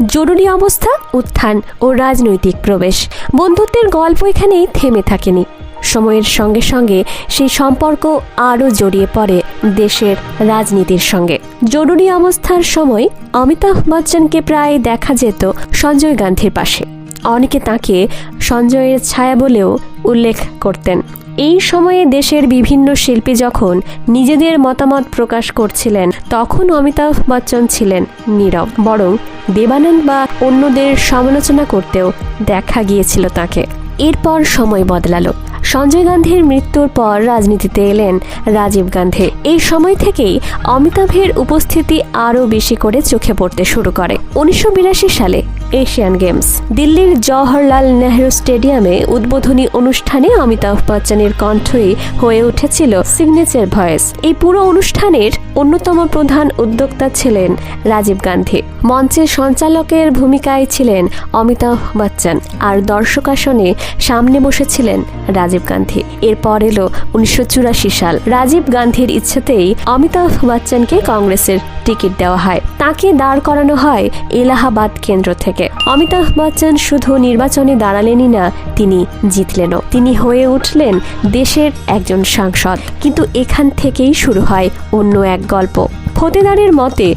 জরুরি অবস্থা, উত্থান ও রাজনৈতিক প্রবেশ। বন্ধুত্বের গল্প এখানেই থেমে থাকেনি। সময়ের সঙ্গে সঙ্গে সেই সম্পর্ক আরও জড়িয়ে পড়ে দেশের রাজনীতির সঙ্গে। জরুরি অবস্থার সময় অমিতাভ বচ্চনকে প্রায় দেখা যেত সঞ্জয় গান্ধীর পাশে। অনেকে তাকে সঞ্জয়ের ছায়া বলেও উল্লেখ করতেন। এই সময়ে দেশের বিভিন্ন শিল্পী যখন নিজেদের মতামত প্রকাশ করছিলেন, তখন অমিতাভ বচ্চন ছিলেন নীরব। বরং দেবানন্দ বা অন্যদের সমালোচনা করতেও দেখা গিয়েছিল তাকে। এরপর সময় বদলালো। সঞ্জয় গান্ধীর মৃত্যুর পর রাজনীতিতে এলেন রাজীব গান্ধী। এই সময় থেকেই অমিতাভের উপস্থিতি আরও বেশি করে চোখে পড়তে শুরু করে। 1982 সালে এশিয়ান গেমস দিল্লির জওহরলাল নেহরু স্টেডিয়ামে উদ্বোধনী অনুষ্ঠানে অমিতাভ বচ্চনের কণ্ঠই হয়ে উঠেছিল সিগনেচার ভয়েস। এই পুরো অনুষ্ঠানের অন্যতম প্রধান উদ্যোক্তা ছিলেন রাজীব গান্ধী। মঞ্চের সঞ্চালকের ভূমিকায় ছিলেন অমিতাভ বচ্চন, আর দর্শকাসনে সামনে বসেছিলেন রাজীব গান্ধী। এরপর এলো 1984 সাল। রাজীব গান্ধীর ইচ্ছেতেই অমিতাভ বচ্চনকে কংগ্রেসের টিকিট দেওয়া হয়। তাকে দাঁড় করানো হয় এলাহাবাদ কেন্দ্র থেকে। অমিতাভ বচ্চন শুধু নির্বাচনে দাঁড়ালেনই না, তিনি জিতলেনও। তিনি হয়ে উঠলেন দেশের একজন সাংসদ। কিন্তু এখান থেকেই শুরু হয় অন্য এক গল্প। ফতেদারের মতে,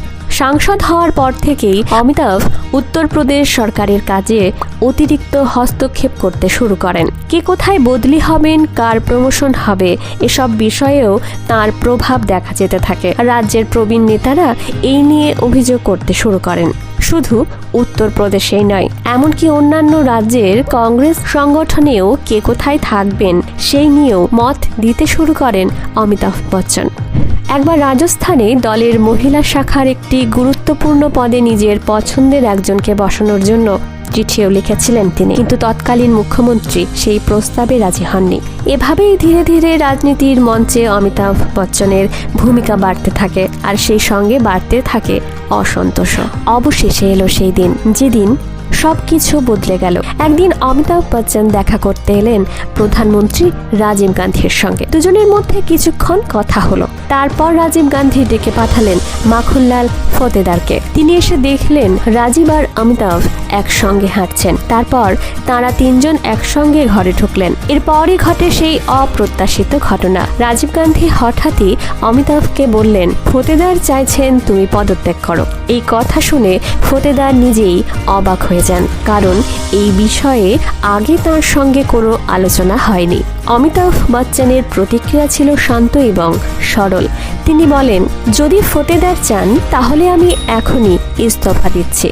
সাংসদ হওয়ার পর থেকেই অমিতাভ উত্তরপ্রদেশ সরকারের কাজে অতিরিক্ত হস্তক্ষেপ করতে শুরু করেন। কে কোথায় বদলি হবেন, কার প্রমোশন হবে, এসব বিষয়েও তার প্রভাব দেখা যেতে থাকে। রাজ্যের প্রবীণ নেতারা এই নিয়ে অভিযোগ করতে শুরু করেন। শুধু উত্তরপ্রদেশেই নয়, এমনকি অন্যান্য রাজ্যের কংগ্রেস সংগঠনেও কে কোথায় থাকবেন সেই নিয়েও মত দিতে শুরু করেন অমিতাভ বচ্চন। একবার রাজস্থানে দলের মহিলা শাখার একটি গুরুত্বপূর্ণ পদে নিজের পছন্দের একজনকে বসানোর জন্য চিঠিও লিখেছিলেন তিনি, কিন্তু তৎকালীন মুখ্যমন্ত্রী সেই প্রস্তাবে রাজি হননি। এভাবেই ধীরে ধীরে রাজনীতির মঞ্চে অমিতাভ বচ্চনের ভূমিকা বাড়তে থাকে, আর সেই সঙ্গে বাড়তে থাকে অসন্তোষ। অবশেষে এলো সেই দিন, যেদিন সবকিছু বদলে গেল। একদিন অমিতাভ বচ্চন দেখা করতে এলেন প্রধানমন্ত্রী রাজীব গান্ধীর সঙ্গে। দুজনের মধ্যে কিছুক্ষণ কথা হলো। তারপর রাজীব গান্ধী ডেকে পাঠালেন মাখনলাল ফতেদারকে। তিনি এসে দেখলেন রাজীব আর অমিতাভ একসঙ্গে হাঁটছেন। তারপর তারা তিনজন একসঙ্গে ঘরে ঢুকলেন। এরপরই ঘটে সেই অপ্রত্যাশিত ঘটনা। রাজীব গান্ধী হঠাৎই অমিতাভকে বললেন, ফতেদার চাইছেন তুমি পদত্যাগ করো। এই কথা শুনে ফতেদার নিজেই অবাক হয়ে যান, কারণ এই বিষয়ে আগে তার সঙ্গে কোনো আলোচনা হয়নি। অমিতাভ বচ্চনের প্রতিক্রিয়া ছিল শান্ত এবং সরল। তিনি বলেন, যদি ফতেদার চান তাহলে আমি এখনই ইস্তফা দিচ্ছি।